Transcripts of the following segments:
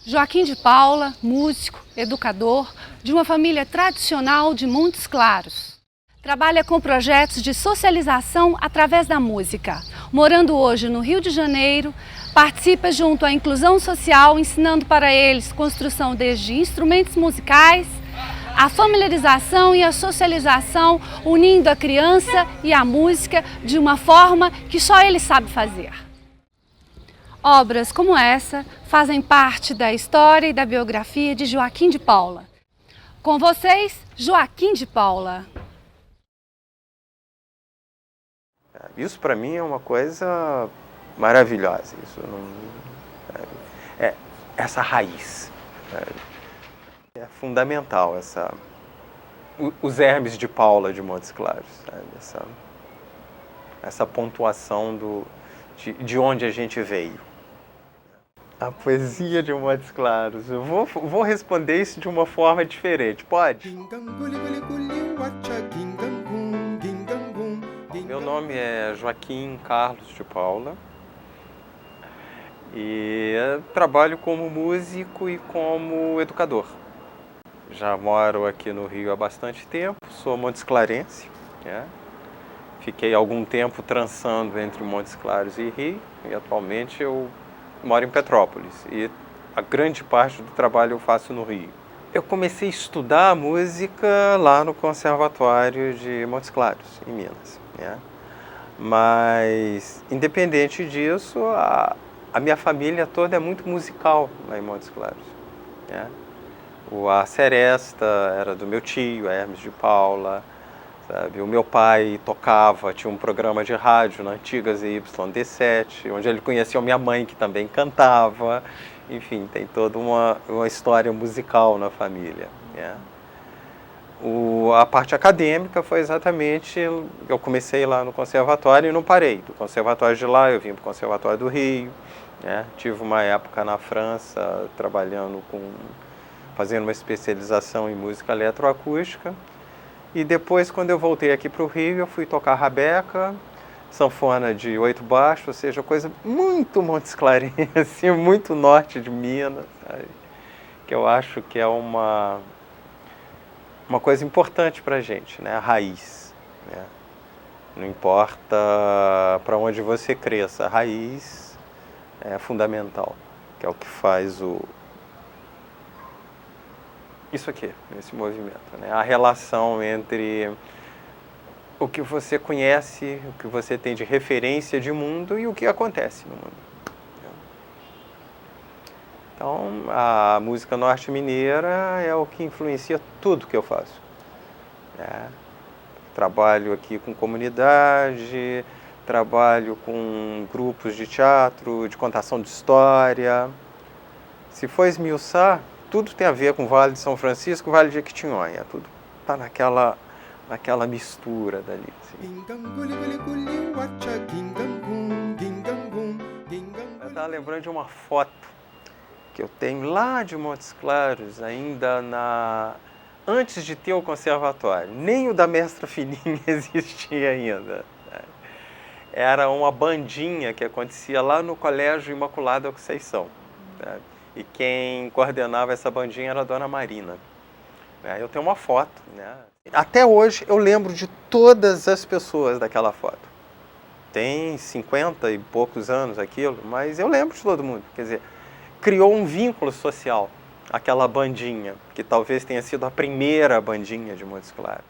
Joaquim de Paula, músico, educador, de uma família tradicional de Montes Claros. Trabalha com projetos de socialização através da música. Morando hoje no Rio de Janeiro, participa junto à inclusão social, ensinando para eles construção desde instrumentos musicais, a familiarização e a socialização, unindo a criança e a música de uma forma que só ele sabe fazer. Obras como essa fazem parte da história e da biografia de Joaquim de Paula. Com vocês, Joaquim de Paula. Isso para mim é uma coisa maravilhosa. Isso não, essa raiz é fundamental. Os Hermes de Paula de Montes Claros, sabe? Essa pontuação de onde a gente veio. A poesia de Montes Claros. Eu vou responder isso de uma forma diferente, pode? Meu nome é Joaquim Carlos de Paula e trabalho como músico e como educador. Já moro aqui no Rio há bastante tempo, sou montesclarense, né? Fiquei algum tempo trançando entre Montes Claros e Rio e atualmente eu moro em Petrópolis e a grande parte do trabalho eu faço no Rio. Eu comecei a estudar música lá no Conservatório de Montes Claros, em Minas, né? Mas, independente disso, a minha família toda é muito musical lá em Montes Claros, né? A seresta era do meu tio, Hermes de Paula, sabe? O meu pai tocava, tinha um programa de rádio na antiga ZYD7, onde ele conheceu minha mãe, que também cantava. Enfim, tem toda uma história musical na família, né? A parte acadêmica foi exatamente, eu comecei lá no conservatório e não parei. Do conservatório de lá eu vim para o conservatório do Rio, né? Tive uma época na França fazendo uma especialização em música eletroacústica. E depois, quando eu voltei aqui para o Rio, eu fui tocar rabeca, sanfona de 8 baixos, ou seja, coisa muito montesclarense, muito norte de Minas, sabe? Que eu acho que é uma coisa importante para a gente, né? A raiz, né? Não importa para onde você cresça, a raiz é fundamental, que é o que faz isso aqui, esse movimento, né? A relação entre o que você conhece, o que você tem de referência de mundo e o que acontece no mundo. Então, a música norte-mineira é o que influencia tudo que eu faço, né? Trabalho aqui com comunidade, trabalho com grupos de teatro, de contação de história. Se for esmiuçar, tudo tem a ver com o Vale de São Francisco, o Vale de Jequitinhonha. Tudo está naquela mistura dali. Assim. Eu estava lembrando de uma foto que eu tenho lá de Montes Claros, ainda antes de ter o conservatório. Nem o da Mestra Fininha existia ainda. Era uma bandinha que acontecia lá no Colégio Imaculada Conceição, sabe? E quem coordenava essa bandinha era a Dona Marina. Eu tenho uma foto, né? Até hoje eu lembro de todas as pessoas daquela foto. Tem 50 e poucos anos aquilo, mas eu lembro de todo mundo. Quer dizer, criou um vínculo social, aquela bandinha, que talvez tenha sido a primeira bandinha de Montes Claros.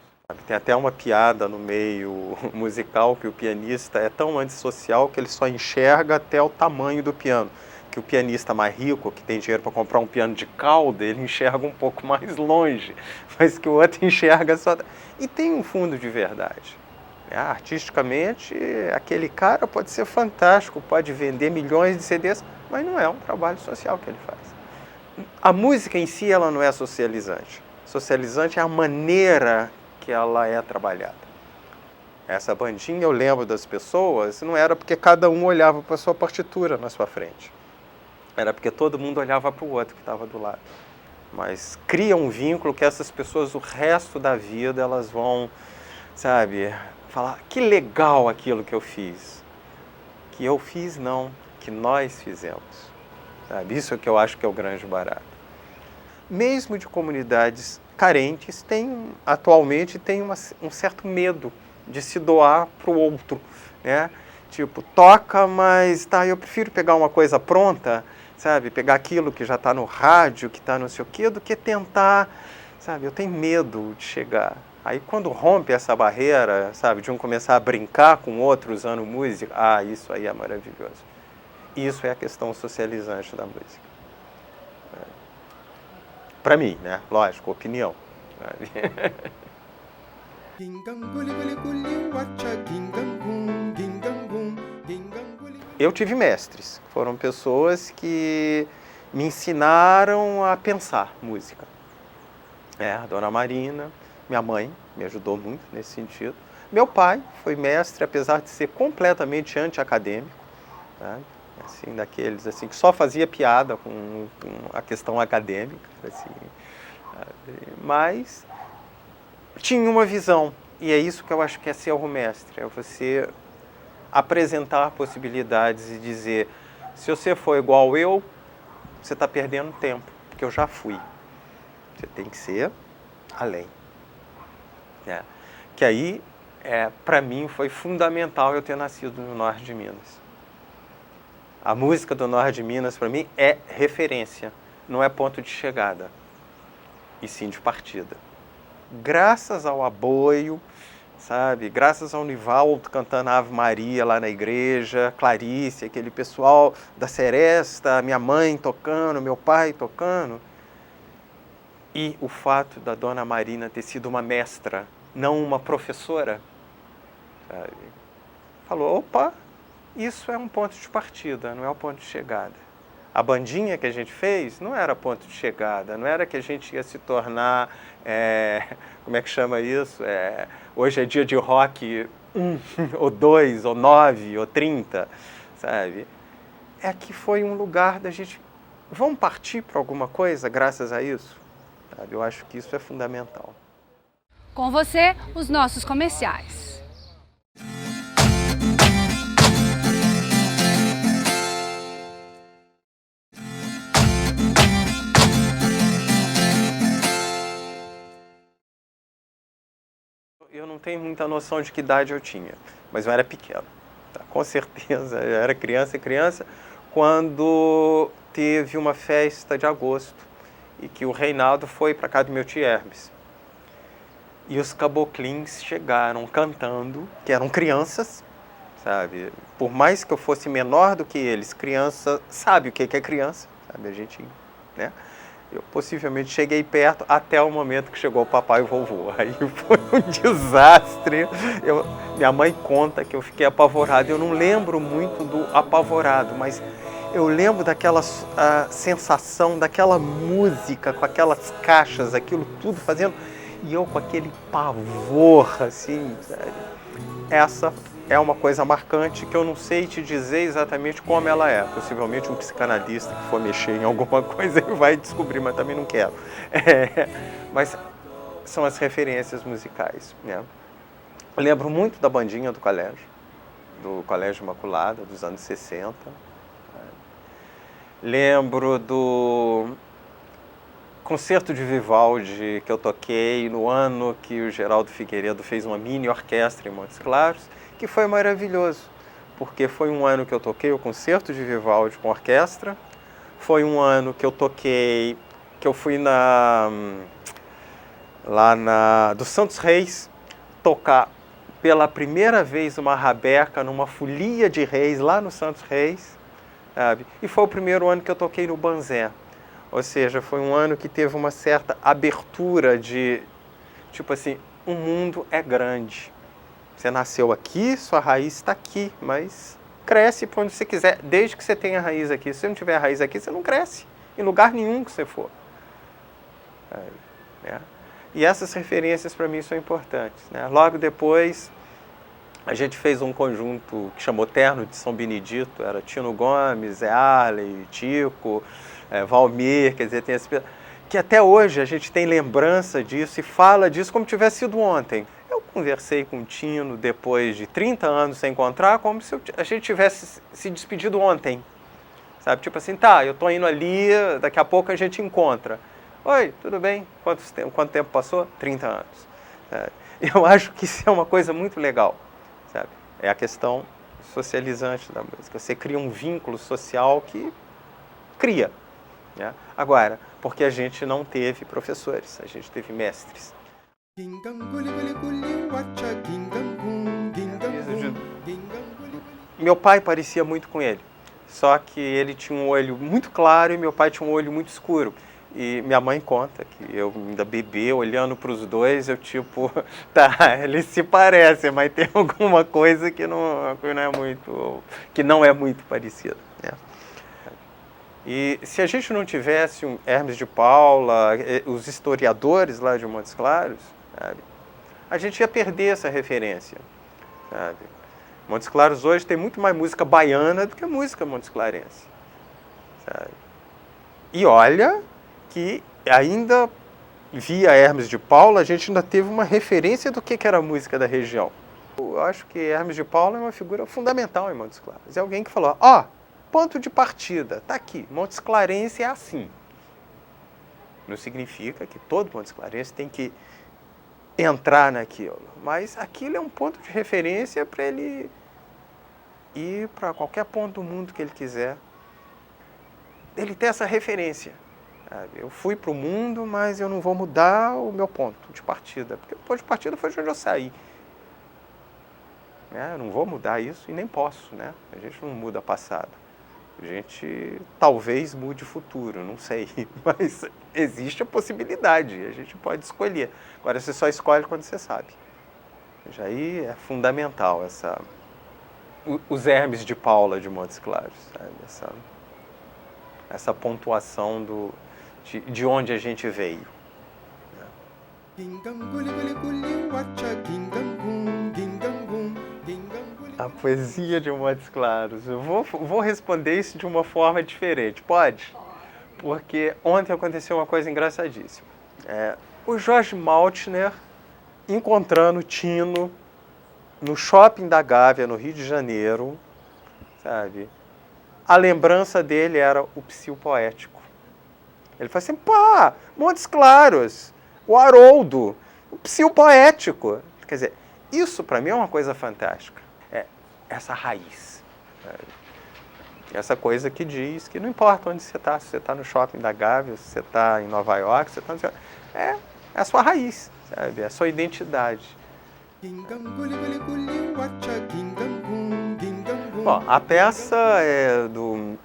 Tem até uma piada no meio musical que o pianista é tão antissocial que ele só enxerga até o tamanho do piano. Que o pianista mais rico, que tem dinheiro para comprar um piano de cauda, ele enxerga um pouco mais longe, mas que o outro enxerga só... E tem um fundo de verdade. Artisticamente, aquele cara pode ser fantástico, pode vender milhões de CDs, mas não é um trabalho social que ele faz. A música em si, ela não é socializante. Socializante é a maneira que ela é trabalhada. Essa bandinha, eu lembro das pessoas, não era porque cada um olhava para a sua partitura na sua frente. Era porque todo mundo olhava para o outro que estava do lado. Mas cria um vínculo que essas pessoas, o resto da vida, elas vão, sabe, falar, que legal aquilo que eu fiz. Que eu fiz, não, que nós fizemos. sabe? Isso é que eu acho que é o grande barato. Mesmo de comunidades carentes, atualmente tem um certo medo de se doar para o outro, né? Tipo, toca, mas tá, eu prefiro pegar uma coisa pronta, sabe? Pegar aquilo que já está no rádio, que está não sei o quê, do que tentar, sabe? Eu tenho medo de chegar. Aí quando rompe essa barreira, sabe? De um começar a brincar com o outro usando música, isso aí é maravilhoso. Isso é a questão socializante da música. Para mim, né? Lógico, opinião. Eu tive mestres, foram pessoas que me ensinaram a pensar música. A Dona Marina, minha mãe, me ajudou muito nesse sentido. Meu pai foi mestre, apesar de ser completamente anti-acadêmico, tá? Assim, daqueles assim, que só fazia piada com a questão acadêmica, assim, mas tinha uma visão, e é isso que eu acho que é ser o mestre, é você apresentar possibilidades e dizer, se você for igual eu, você está perdendo tempo, porque eu já fui. Você tem que ser além. Que aí, para mim, foi fundamental eu ter nascido no norte de Minas. A música do norte de Minas, para mim, é referência, não é ponto de chegada, e sim de partida. Graças ao Aboio, sabe? Graças ao Nivaldo cantando Ave Maria lá na igreja, Clarice, aquele pessoal da Seresta, minha mãe tocando, meu pai tocando. E o fato da Dona Marina ter sido uma mestra, não uma professora, sabe? Falou, opa, isso é um ponto de partida, não é um ponto de chegada. A bandinha que a gente fez não era ponto de chegada, não era que a gente ia se tornar, como é que chama isso? Hoje é dia de rock 1, ou 2, ou 9, ou 30, sabe? Que foi um lugar da gente, vamos partir para alguma coisa graças a isso? Sabe? Eu acho que isso é fundamental. Com você, os nossos comerciais. Eu não tenho muita noção de que idade eu tinha, mas eu era pequeno, tá? Com certeza, eu era criança, quando teve uma festa de agosto e que o Reinaldo foi para casa do meu tio Hermes. E os caboclins chegaram cantando, que eram crianças, sabe? Por mais que eu fosse menor do que eles, criança sabe o que é criança, sabe? A gente, né? Eu possivelmente cheguei perto até o momento que chegou o papai e o vovô. Aí foi um desastre. Minha mãe conta que eu fiquei apavorado. Eu não lembro muito do apavorado, mas eu lembro daquela sensação, daquela música, com aquelas caixas, aquilo tudo fazendo. E eu com aquele pavor, assim, sabe? Essa é uma coisa marcante que eu não sei te dizer exatamente como ela é. Possivelmente um psicanalista que for mexer em alguma coisa vai descobrir, mas também não quero. Mas são as referências musicais, né? Eu lembro muito da bandinha do Colégio Imaculada, dos anos 60. Lembro do concerto de Vivaldi que eu toquei no ano que o Geraldo Figueiredo fez uma mini orquestra em Montes Claros, que foi maravilhoso, porque foi um ano que eu toquei o concerto de Vivaldi com orquestra, foi um ano que eu toquei, que eu fui do Santos Reis tocar pela primeira vez uma rabeca numa folia de reis lá no Santos Reis, sabe? E foi o primeiro ano que eu toquei no Banzé, ou seja, foi um ano que teve uma certa abertura de, tipo assim, o mundo é grande. Você nasceu aqui, sua raiz está aqui, mas cresce por onde você quiser, desde que você tenha raiz aqui. Se você não tiver raiz aqui, você não cresce, em lugar nenhum que você for. E essas referências para mim são importantes, né? Logo depois, a gente fez um conjunto que chamou Terno de São Benedito, era Tino Gomes, Zé Arley, Tico, Valmir, quer dizer, tem esse... que até hoje a gente tem lembrança disso e fala disso como tivesse sido ontem. Eu conversei com o Tino depois de 30 anos sem encontrar, como se a gente tivesse se despedido ontem, Sabe, tipo assim, tá, eu tô indo ali, daqui a pouco a gente encontra. Oi, tudo bem? Quanto tempo passou? 30 anos. Sabe? Eu acho que isso é uma coisa muito legal, sabe? É a questão socializante da música. Você cria um vínculo social que cria, né? Agora, porque a gente não teve professores, a gente teve mestres. Meu pai parecia muito com ele, só que ele tinha um olho muito claro e meu pai tinha um olho muito escuro. E minha mãe conta que eu ainda bebê, olhando para os dois, eu tipo, tá, eles se parecem, mas tem alguma coisa que não é muito parecida, né? E se a gente não tivesse um Hermes de Paula, os historiadores lá de Montes Claros, sabe, a gente ia perder essa referência, sabe? Montes Claros hoje tem muito mais música baiana do que música montesclarense, sabe? E olha que ainda via Hermes de Paula, a gente ainda teve uma referência do que era a música da região. Eu acho que Hermes de Paula é uma figura fundamental em Montes Claros. É alguém que falou, ó, ponto de partida, tá aqui, Montes Clarense é assim. Não significa que todo Montes Clarense tem que entrar naquilo, mas aquilo é um ponto de referência para ele ir para qualquer ponto do mundo que ele quiser. Ele tem essa referência. Sabe? Eu fui para o mundo, mas eu não vou mudar o meu ponto de partida, porque o ponto de partida foi de onde eu saí. Eu não vou mudar isso e nem posso, né? A gente não muda passado. A gente talvez mude o futuro, não sei, mas existe a possibilidade, a gente pode escolher. Agora, você só escolhe quando você sabe. Já aí é fundamental os Hermes de Paula de Montes Claros, sabe? Essa pontuação de onde a gente veio. A poesia de Montes Claros. Eu vou responder isso de uma forma diferente. Pode? Porque ontem aconteceu uma coisa engraçadíssima. O Jorge Maltner encontrando Tino no shopping da Gávea, no Rio de Janeiro, sabe? A lembrança dele era o psil poético. Ele falou assim, pá, Montes Claros, o Haroldo, o psil poético. Quer dizer, isso para mim é uma coisa fantástica. Essa raiz. Essa coisa que diz que não importa onde você está, se você está no shopping da Gávea, se você está em Nova York, se você está é a sua raiz, sabe? É a sua identidade. Bom, a peça é do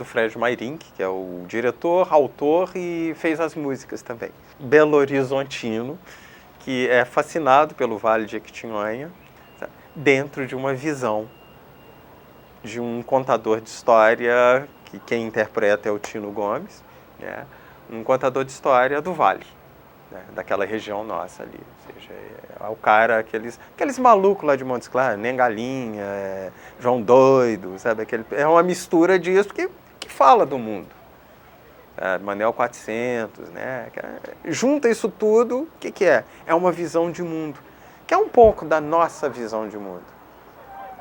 Fred Mairink, que é o diretor, autor e fez as músicas também. Belo Horizontino, que é fascinado pelo Vale de Jequitinhonha, dentro de uma visão de um contador de história, que quem interpreta é o Tino Gomes, né? Um contador de história do Vale, né? Daquela região nossa ali. Ou seja, é o cara, aqueles malucos lá de Montes Claros, Nem Galinha, João Doido, sabe? É uma mistura disso que fala do mundo. Manel 400, né? Junta isso tudo, o que é? É uma visão de mundo, que é um pouco da nossa visão de mundo.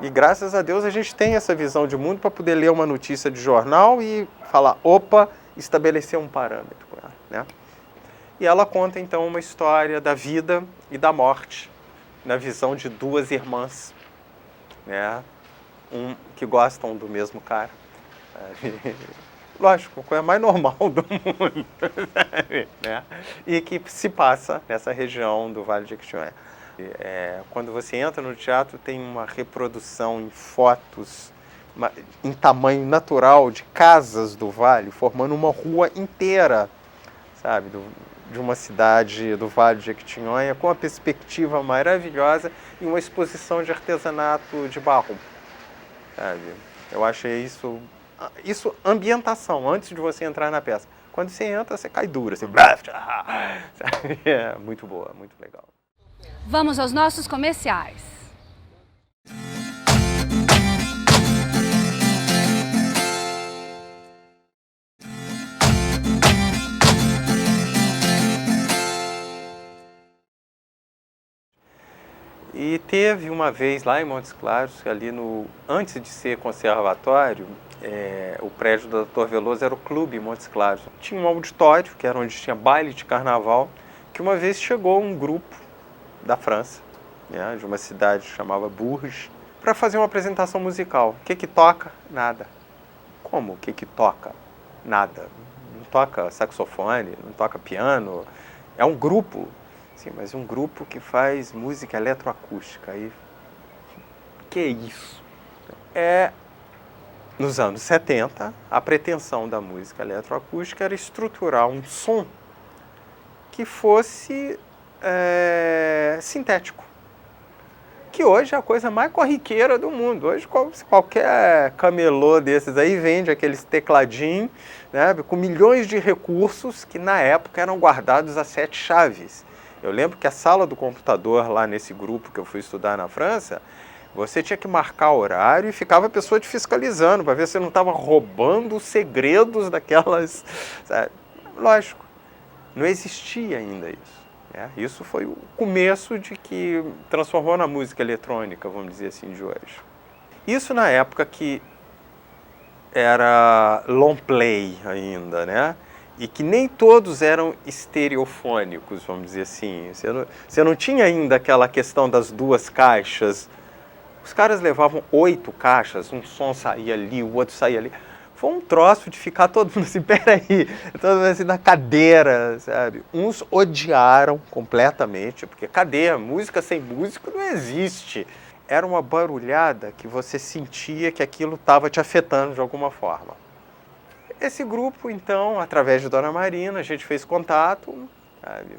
E graças a Deus a gente tem essa visão de mundo para poder ler uma notícia de jornal e falar, opa, estabelecer um parâmetro com ela, né? E ela conta então uma história da vida e da morte, na visão de duas irmãs, né? Que gostam do mesmo cara. Lógico, a coisa mais normal do mundo, sabe? Né? E que se passa nessa região do Vale de Jequitinhonha. Quando você entra no teatro, tem uma reprodução em fotos, em tamanho natural, de casas do Vale, formando uma rua inteira, sabe? De uma cidade do Vale de Jequitinhonha, com uma perspectiva maravilhosa e uma exposição de artesanato de barro, sabe? Eu achei isso ambientação, antes de você entrar na peça. Quando você entra, você cai duro, assim, é muito boa, muito legal. Vamos aos nossos comerciais. E teve uma vez lá em Montes Claros, ali antes de ser conservatório, o prédio do Dr. Veloso era o Clube Montes Claros. Tinha um auditório, que era onde tinha baile de carnaval, que uma vez chegou um grupo da França, né, de uma cidade que chamava Bourges, para fazer uma apresentação musical. O que toca? Nada. Como o que toca? Nada. Não toca saxofone, não toca piano. É um grupo, sim, mas um grupo que faz música eletroacústica. E que é isso? Nos anos 70, a pretensão da música eletroacústica era estruturar um som que fosse sintético. Que hoje é a coisa mais corriqueira do mundo. Hoje qualquer camelô desses aí vende aqueles tecladinhos, né, com milhões de recursos que na época eram guardados a 7 chaves. Eu lembro que a sala do computador lá nesse grupo que eu fui estudar na França, você tinha que marcar horário e ficava a pessoa te fiscalizando para ver se você não estava roubando os segredos daquelas... Sabe? Lógico, não existia ainda isso. Isso foi o começo de que transformou na música eletrônica, vamos dizer assim, de hoje. Isso na época que era long play ainda, né? E que nem todos eram estereofônicos, vamos dizer assim. Você não tinha ainda aquela questão das 2 caixas. Os caras levavam 8 caixas, um som saía ali, o outro saía ali. Foi um troço de ficar todo mundo assim, peraí, todo mundo assim na cadeira, sabe? Uns odiaram completamente, porque cadê? Música sem músico não existe. Era uma barulhada que você sentia que aquilo estava te afetando de alguma forma. Esse grupo, então, através de Dona Marina, a gente fez contato, sabe?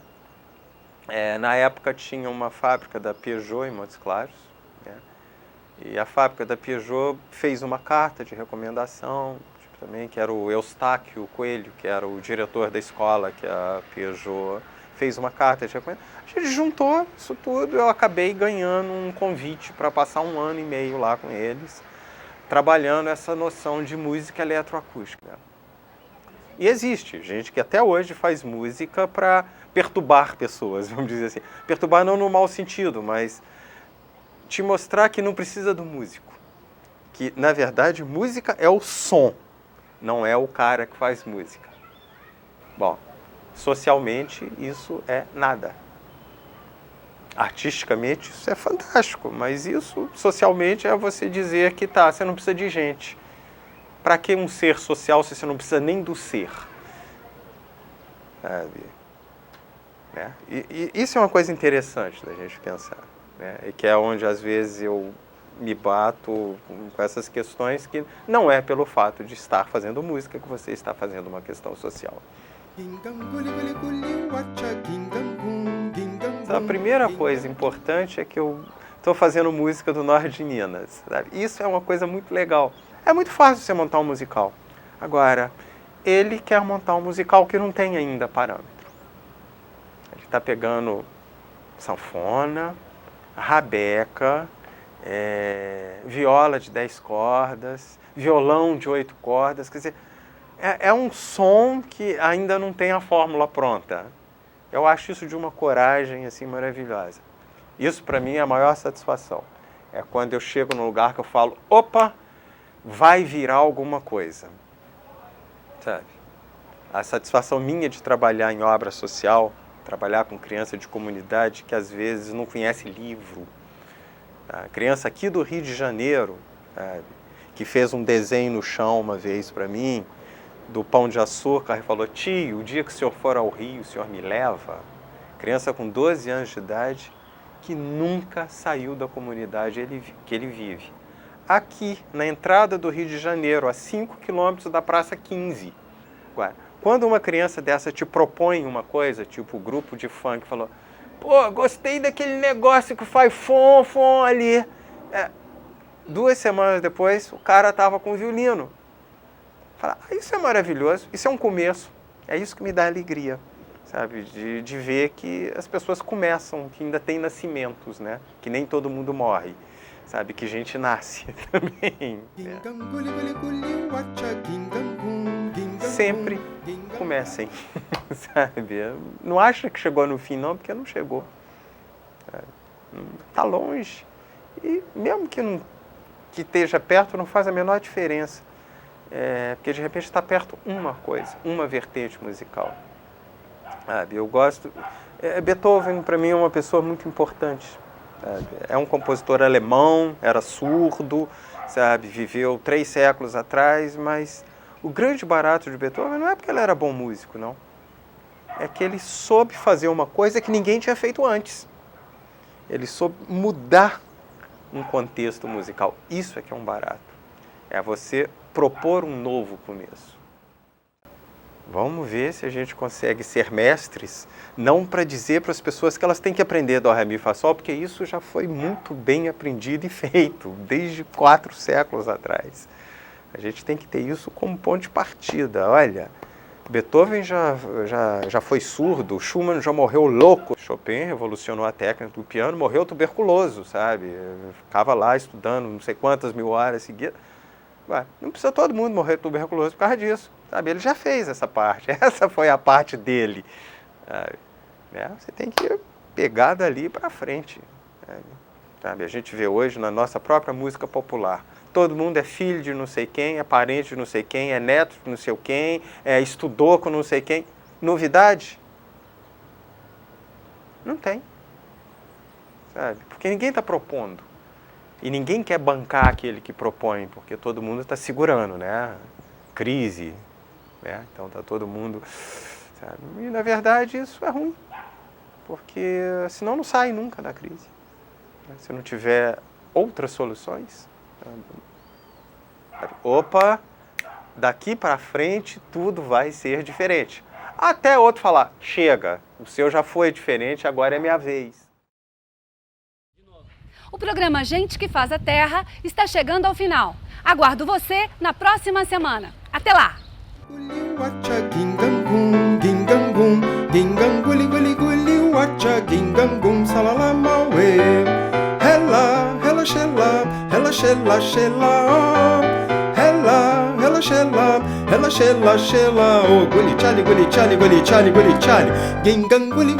Na época tinha uma fábrica da Peugeot em Montes Claros, né? E a fábrica da Peugeot fez uma carta de recomendação, também, que era o Eustáquio Coelho, que era o diretor da escola que a Peugeot fez uma carta de recomendação. A gente juntou isso tudo, eu acabei ganhando um convite para passar 1 ano e meio lá com eles, trabalhando essa noção de música eletroacústica. E existe gente que até hoje faz música para perturbar pessoas, vamos dizer assim. Perturbar não no mau sentido, mas te mostrar que não precisa do músico. Que, na verdade, música é o som, não é o cara que faz música. Bom, socialmente isso é nada. Artisticamente isso é fantástico, mas isso socialmente é você dizer que você não precisa de gente. Para que um ser social se você não precisa nem do ser? Sabe? E isso é uma coisa interessante da gente pensar, né? E que é onde às vezes eu me bato com essas questões que não é pelo fato de estar fazendo música que você está fazendo uma questão social. A primeira coisa importante é que eu estou fazendo música do norte de Minas, sabe? Isso é uma coisa muito legal. É muito fácil você montar um musical. Agora, ele quer montar um musical que não tem ainda parâmetro. Ele está pegando sanfona, rabeca, viola de 10 cordas, violão de 8 cordas. Quer dizer, é um som que ainda não tem a fórmula pronta. Eu acho isso de uma coragem assim maravilhosa. Isso para mim é a maior satisfação. É quando eu chego num lugar que eu falo, opa, vai virar alguma coisa. Sabe? A satisfação minha de trabalhar em obra social, trabalhar com criança de comunidade que às vezes não conhece livro. A criança aqui do Rio de Janeiro, sabe, que fez um desenho no chão uma vez para mim, do Pão de Açúcar, e falou, tio, o dia que o senhor for ao Rio, o senhor me leva? Criança com 12 anos de idade, que nunca saiu da comunidade que ele vive. Aqui, na entrada do Rio de Janeiro, a 5 quilômetros da Praça 15. Agora, quando uma criança dessa te propõe uma coisa, tipo o grupo de funk, falou, pô, gostei daquele negócio que faz fom ali. 2 semanas depois, o cara estava com o violino. Fala, isso é maravilhoso, isso é um começo, é isso que me dá alegria, sabe? De ver que as pessoas começam, que ainda tem nascimentos, né? Que nem todo mundo morre, sabe? Que gente nasce também. Né? Sempre comecem, sabe? Não acha que chegou no fim não, porque não chegou. Sabe? Está longe. E mesmo que não que esteja perto, não faz a menor diferença. Porque de repente está perto uma coisa, uma vertente musical. Sabe? Eu gosto... Beethoven, para mim, é uma pessoa muito importante. Sabe? É um compositor alemão, era surdo, sabe? Viveu 3 séculos atrás, mas o grande barato de Beethoven não é porque ele era bom músico, não. É que ele soube fazer uma coisa que ninguém tinha feito antes. Ele soube mudar um contexto musical. Isso é que é um barato. É você propor um novo começo. Vamos ver se a gente consegue ser mestres, não para dizer para as pessoas que elas têm que aprender Dó, Ré, Mi, Fá, Sol, porque isso já foi muito bem aprendido e feito, desde 4 séculos atrás. A gente tem que ter isso como ponto de partida. Olha, Beethoven já foi surdo, Schumann já morreu louco. Chopin revolucionou a técnica do piano, morreu tuberculoso, sabe? Ficava lá estudando não sei quantas mil horas seguidas. Não precisa todo mundo morrer tuberculoso por causa disso, sabe? Ele já fez essa parte, essa foi a parte dele. Você tem que pegar dali para frente. Sabe? A gente vê hoje na nossa própria música popular. Todo mundo é filho de não sei quem, é parente de não sei quem, é neto de não sei quem, estudou com não sei quem. Novidade? Não tem. Sabe? Porque ninguém está propondo. E ninguém quer bancar aquele que propõe, porque todo mundo está segurando, né? Crise, né? Então está todo mundo... Sabe? E na verdade isso é ruim, porque senão não sai nunca da crise. Se não tiver outras soluções... Opa, daqui para frente tudo vai ser diferente. Até outro falar, chega, o seu já foi diferente, agora é minha vez. O programa Gente que Faz a Terra está chegando ao final. Aguardo você na próxima semana. Até lá! Ela shela, oh guli chali, gingang guli,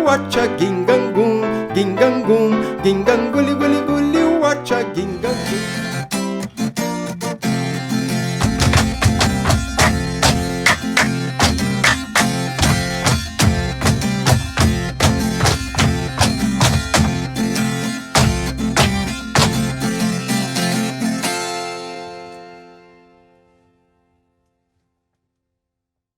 wacha gingang guli, wacha gingang.